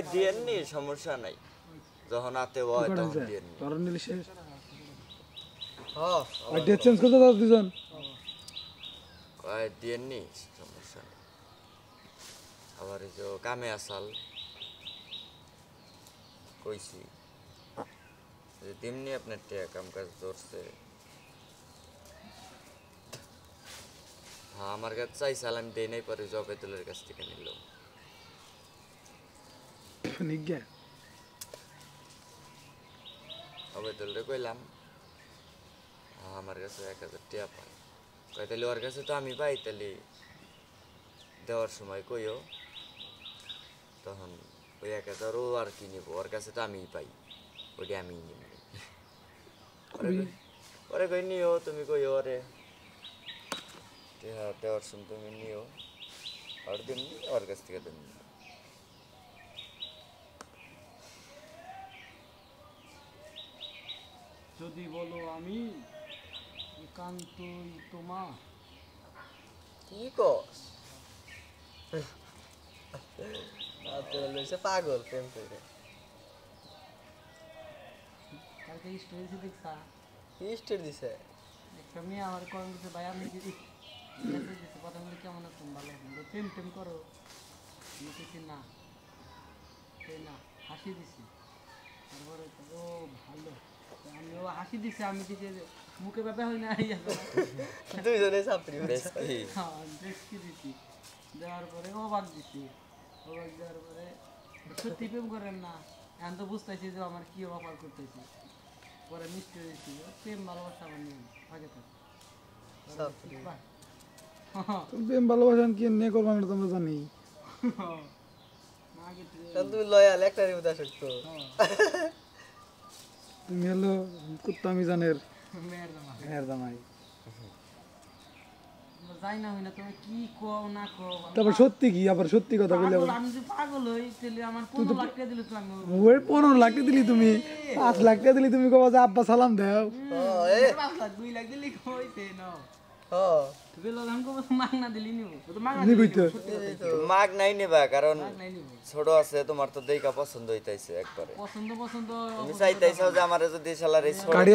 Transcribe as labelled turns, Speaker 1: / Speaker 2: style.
Speaker 1: কয় দিয়েননি সমস্যা নাই যখন আতে হয় তখন দিয়েননি
Speaker 2: কারণ নিলে শেষ
Speaker 3: হ্যাঁ
Speaker 2: আর ডেট চেঞ্জ করতে দাও দুজন
Speaker 1: কয় দিয়েননি সমস্যা নেই আবার এই যে কামে আসাল কইছি যে তেমনি আপনার টিয়া কাম কাজ ধরছে হ্যাঁ আমার কাছে চাইছাল আমি দেই নাই পরে জবেদুলের কাছ থেকে নিল
Speaker 2: নিজ্ঞা
Speaker 1: জবেদুলরে কইলাম আমার কাছে 1000 টিয়া পাই কয় তাহলে ওর কাছে তো আমি পাই তাহলে দেওয়ার সময় কইও তখন ওই 1000 ও আর কি নিব ওর কাছে তো আমিই পাই ওইটা আমিই নিব ওরে কই নিও তুমি কই ওরে দেওয়ার সময় তুমি নিও আর দিন ওর কাছ থেকে দেন
Speaker 4: যদি বলো আমি একান্তই তোমা
Speaker 3: কি কস পাগল প্রেম করে
Speaker 4: কালকে স্টোরি দেখছা
Speaker 3: হিস্ট্রি দিছে
Speaker 4: একটা মেয়ে আমার কল দিচ্ছে ভাই আমি যদি মেসেজ দিচ্ছে কথা বলে কেমন আছেন ভালো আছেন প্রেম টেম করো আমি কিছু না সেই না হাসি দিছি তারপরে ও ভালো আমি ও হাসি দিছে আমি দিছি মুখে ব্যাপার হয় না
Speaker 3: দুইজনে ছাত্রী
Speaker 1: বেশ কি
Speaker 4: হ্যাঁ দেখছি দিছি দেওয়ার পরে অবাক দিছি অবাক দেওয়ার পরে সত্যি প্রেম করেন না এখন তো বুঝতেছি যে আমার কি অফার করতেছি পরে মিষ্টি দিছি প্রেম ভালোবাসা আমার নিয়ে আগে থাকে
Speaker 2: তুমি প্রেম ভালোবাসা কি নিয়ে করবা না তোমরা জানি
Speaker 3: তুমি লয়াল একটা রিউদা সত্য
Speaker 2: তুমি হলো কুত্তা মিজানের
Speaker 4: মেয়ের জামা
Speaker 2: মেয়ের জামাই
Speaker 4: যাই না হই না তুমি কি কও না কও
Speaker 2: তারপর সত্যি কি আবার সত্যি কথা বলে
Speaker 4: পাগল, আমি যে পাগল হই তাহলে আমার 15 লাখ টাকা দিলে তো আমি
Speaker 2: ওই 15 লাখ দিলি তুমি 5 লাখ টাকা দিলি তুমি কবা যে আব্বা সালাম দাও
Speaker 4: 5 লাখ 2 লাখ দিলে কইতে না
Speaker 3: হ্যাঁ
Speaker 4: তুমি লোক কো মাগ না দিলি নিও তো মাগ না
Speaker 2: নিবই তো
Speaker 1: মাগ নাই নেবা কারণ
Speaker 4: নাই নিব
Speaker 1: ছোট আছে তোমার তো দেইকা পছন্দ হইতাইছে একবারে
Speaker 4: পছন্দ
Speaker 1: তুমি চাইতাইছো যে আমারে যদি শালার এই ছোট
Speaker 2: গাড়ি